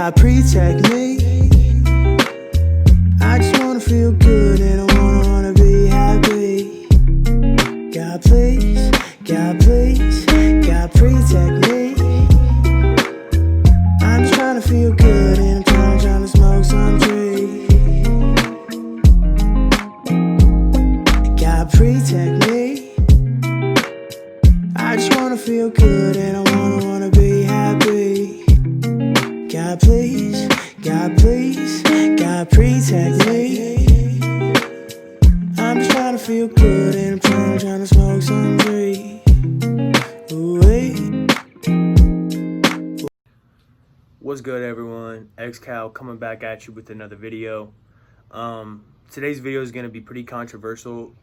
God protect me. I just wanna feel good and I wanna be happy. God please, God please, God protect me. I'm just trying to feel good and I'm trying to smoke some tree. God protect me. I just wanna feel good and I wanna be happy. God please, God please, God protect me. I'm just trying to feel good and I'm trying to smoke some tree. Ooh-wee. What's good, everyone? XCal coming back at you with another video. Today's video is going to be pretty controversial,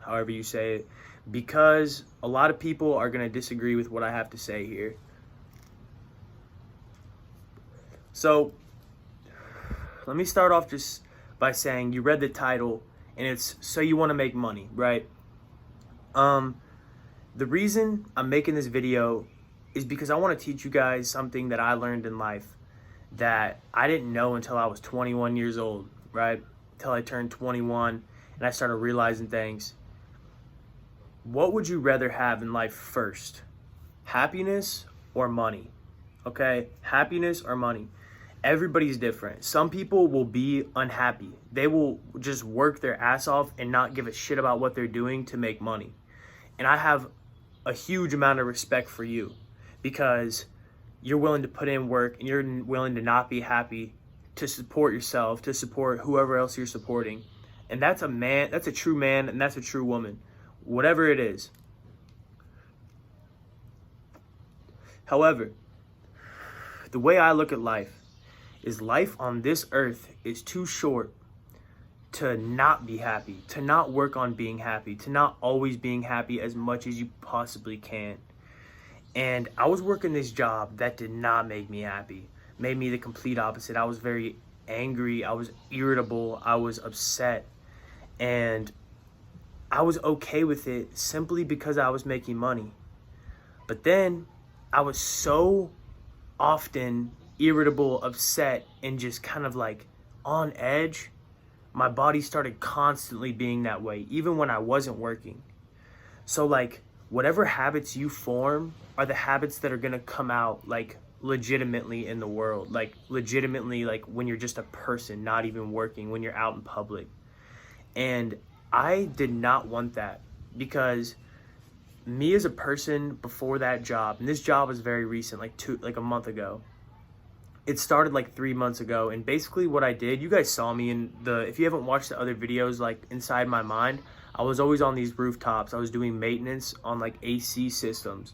however you say it, because a lot of people are going to disagree with what I have to say here. So, let me start off just by saying you read the title and it's So You Want to Make Money, right? The reason I'm making this video is because I want to teach you guys something that I learned in life that I didn't know until I was 21 years old, right? Until I turned 21 and I started realizing things. What would you rather have in life first? Happiness or money? Okay, happiness or money? Everybody's different. Some people will be unhappy. They will just work their ass off and not give a shit about what they're doing to make money. And I have a huge amount of respect for you because you're willing to put in work and you're willing to not be happy to support yourself, to support whoever else you're supporting. And that's a man, that's a true man, and that's a true woman, whatever it is. However, the way I look at life is life on this earth is too short to not be happy, to not work on being happy, to not always being happy as much as you possibly can. And I was working this job that did not make me happy, made me the complete opposite. I was very angry, I was irritable, I was upset, and I was okay with it simply because I was making money. But then I was so often irritable, upset, and just kind of like on edge. My body started constantly being that way, even when I wasn't working. So like whatever habits you form are the habits that are gonna come out like legitimately in the world, like legitimately, like when you're just a person, not even working, when you're out in public. And I did not want that because me as a person before that job, and this job was very recent, like a month ago. It started like 3 months ago, and basically what I did, you guys saw me in if you haven't watched the other videos, like Inside My Mind, I was always on these rooftops. I was doing maintenance on like AC systems,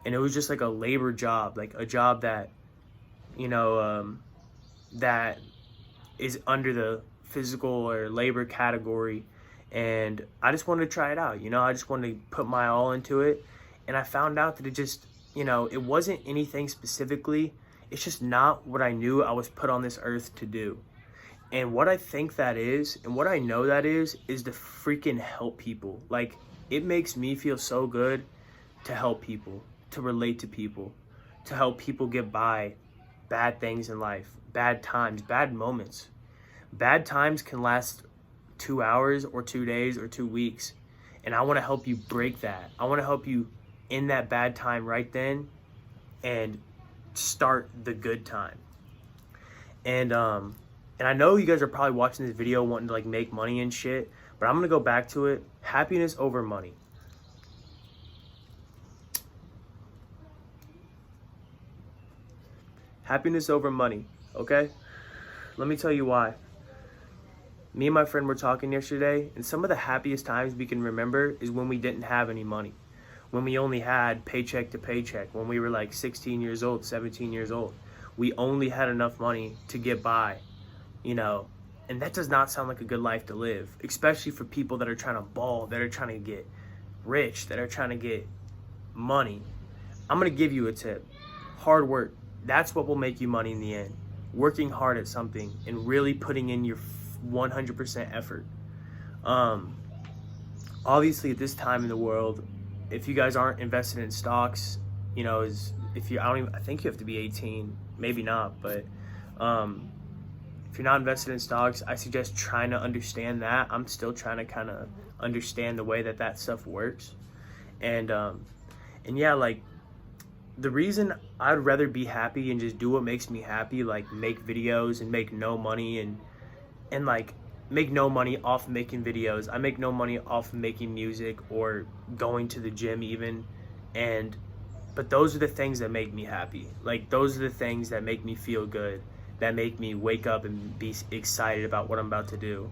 and it was just like a labor job, like a job that, you know, that is under the physical or labor category. And I just wanted to try it out, you know, I just wanted to put my all into it. And I found out that it just, you know, it wasn't anything specifically. It's just not what I knew I was put on this earth to do. And what I think that is, and what I know that is to freaking help people. Like, it makes me feel so good to help people, to relate to people, to help people get by bad things in life, bad times, bad moments. Bad times can last 2 hours or 2 days or 2 weeks. And I want to help you break that. I want to help you in that bad time right then and start the good time. And I know you guys are probably watching this video wanting to like make money and shit, but I'm gonna go back to it. Happiness over money. Happiness over money, okay? Let me tell you why. Me and my friend were talking yesterday, and some of the happiest times we can remember is when we didn't have any money. When we only had paycheck to paycheck, when we were like 16 years old, 17 years old. We only had enough money to get by, you know, and that does not sound like a good life to live, especially for people that are trying to ball, that are trying to get rich, that are trying to get money. I'm going to give you a tip. Hard work. That's what will make you money in the end. Working hard at something and really putting in your 100% effort. Obviously at this time in the world, if you guys aren't invested in stocks, you know, I think you have to be 18 maybe not, but if you're not invested in stocks, I suggest trying to understand that. I'm still trying to kind of understand the way that stuff works. And yeah, like, the reason I'd rather be happy and just do what makes me happy, like make videos and make no money and like make no money off making videos. I make no money off making music or going to the gym even. But those are the things that make me happy. Like, those are the things that make me feel good, that make me wake up and be excited about what I'm about to do.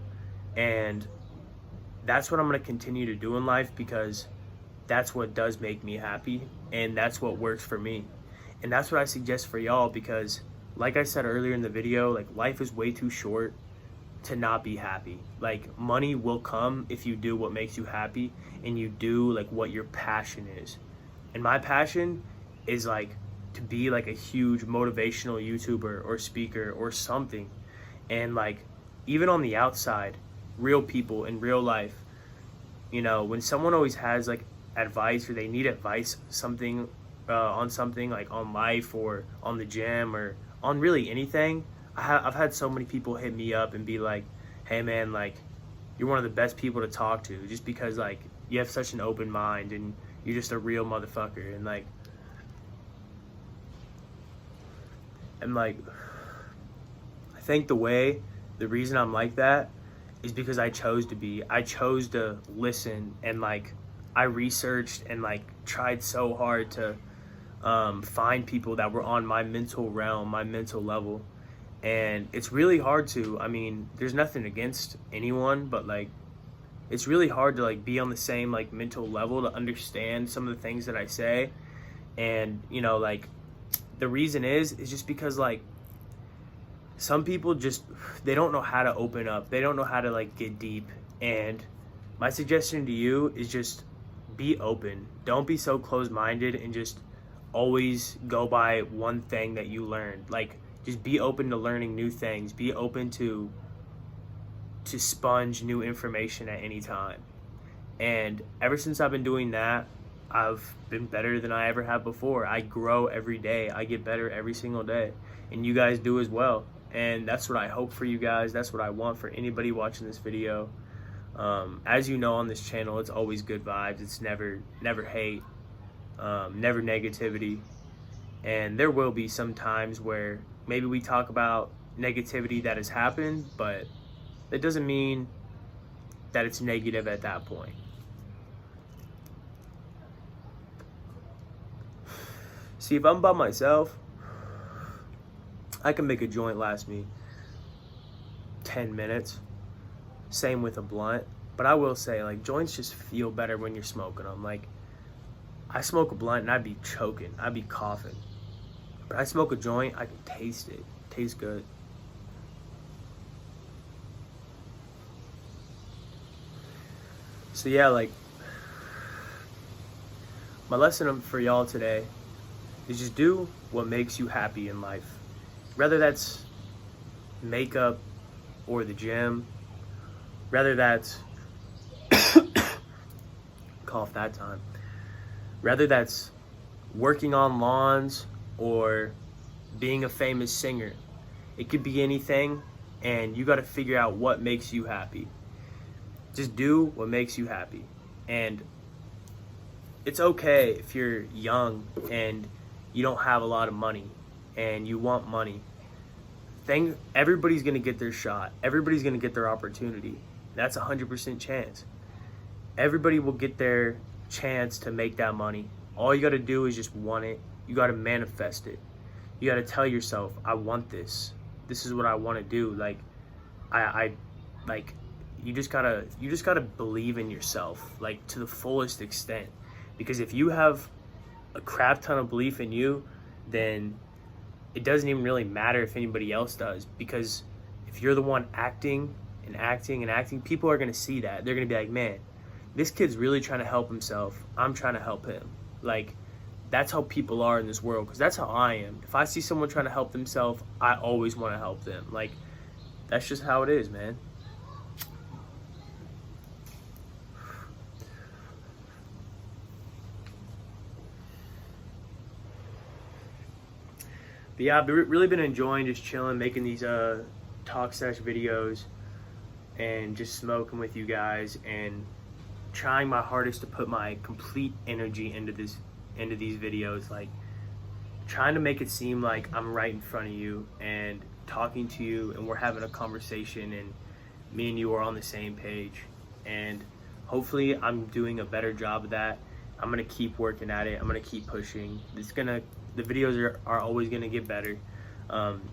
And that's what I'm going to continue to do in life, because that's what does make me happy, and that's what works for me. And that's what I suggest for y'all, because like I said earlier in the video, like, life is way too short to not be happy. Like, money will come if you do what makes you happy and you do like what your passion is. And my passion is like to be like a huge motivational YouTuber or speaker or something. And like, even on the outside, real people in real life, you know, when someone always has like advice, or they need advice something on something, like on life or on the gym or on really anything, I've had so many people hit me up and be like, hey man, like, you're one of the best people to talk to, just because like you have such an open mind and you're just a real motherfucker. And like, I think the reason I'm like that is because I chose to listen, and like I researched and like tried so hard to find people that were on my mental realm, my mental level. And it's really hard to, I mean, there's nothing against anyone, but like, it's really hard to like be on the same like mental level to understand some of the things that I say. And you know, like, the reason is just because like some people just, they don't know how to open up, they don't know how to like get deep. And my suggestion to you is just be open. Don't be so closed-minded and just always go by one thing that you learned. Like, just be open to learning new things. Be open to sponge new information at any time. And ever since I've been doing that, I've been better than I ever have before. I grow every day. I get better every single day. And you guys do as well. And that's what I hope for you guys. That's what I want for anybody watching this video. As you know, on this channel, it's always good vibes. It's never hate, never negativity. And there will be some times where maybe we talk about negativity that has happened, but it doesn't mean that it's negative at that point. See, if I'm by myself, I can make a joint last me 10 minutes. Same with a blunt. But I will say, like, joints just feel better when you're smoking them. Like, I smoke a blunt and I'd be choking. I'd be coughing. But I smoke a joint, I can taste it. It tastes good. So yeah, like, my lesson for y'all today is just do what makes you happy in life. Whether that's makeup or the gym, whether that's cough that time, whether that's working on lawns or being a famous singer. It could be anything, and you got to figure out what makes you happy. Just do what makes you happy. And it's okay if you're young and you don't have a lot of money and you want money. Everybody's going to get their shot. Everybody's going to get their opportunity. That's 100% chance. Everybody will get their chance to make that money. All you got to do is just want it. You got to manifest it. You got to tell yourself, I want this. This is what I want to do. Like, you just gotta believe in yourself, like, to the fullest extent. Because if you have a crap ton of belief in you, then it doesn't even really matter if anybody else does. Because if you're the one acting and acting and acting, people are gonna see that. They're gonna be like, man, this kid's really trying to help himself. I'm trying to help him. Like, that's how people are in this world, because that's how I am. If I see someone trying to help themselves, I always want to help them. Like, that's just how it is, man. But yeah, I've really been enjoying just chilling, making these talk sesh videos and just smoking with you guys and trying my hardest to put my complete energy into these videos, like trying to make it seem like I'm right in front of you and talking to you and we're having a conversation and me and you are on the same page. And hopefully I'm doing a better job of that. I'm gonna keep working at it. I'm gonna keep pushing. The videos are always gonna get better.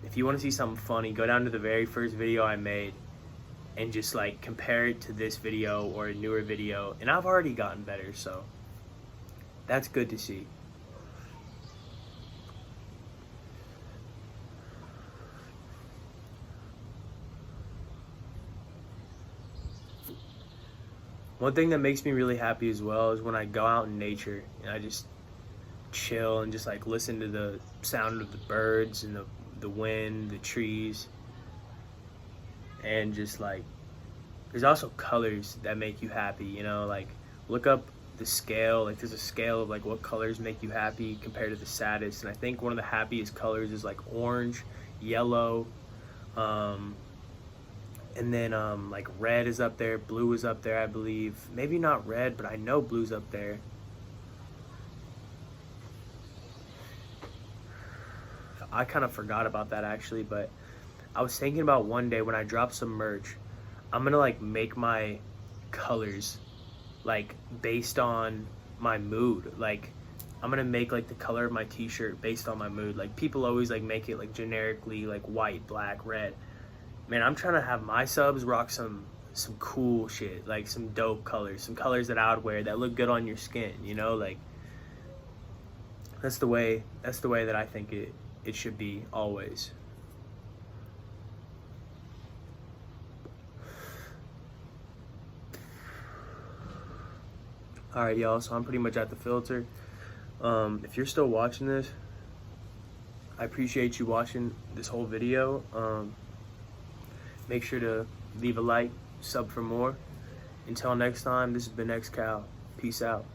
If you want to see something funny, go down to the very first video I made and just like compare it to this video or a newer video, and I've already gotten better, so that's good to see. One thing that makes me really happy as well is when I go out in nature and I just chill and just like listen to the sound of the birds and the wind, the trees, and just like there's also colors that make you happy, you know, like look up the scale, like there's a scale of like what colors make you happy compared to the saddest, and I think one of the happiest colors is like orange, yellow, and then like red is up there, blue is up there, I believe. Maybe not red, but I know blue's up there. I kind of forgot about that actually, but I was thinking about one day when I drop some merch, I'm gonna like make my colors like based on my mood. Like I'm gonna make like the color of my t-shirt based on my mood. Like people always like make it like generically like white, black, red. Man, I'm trying to have my subs rock some cool shit, like some dope colors, some colors that I would wear that look good on your skin, you know? Like that's the way that I think it should be always. All right, y'all, so I'm pretty much at the filter. If you're still watching this, I appreciate you watching this whole video. Make sure to leave a like, sub for more. Until next time, this has been XCal. Peace out.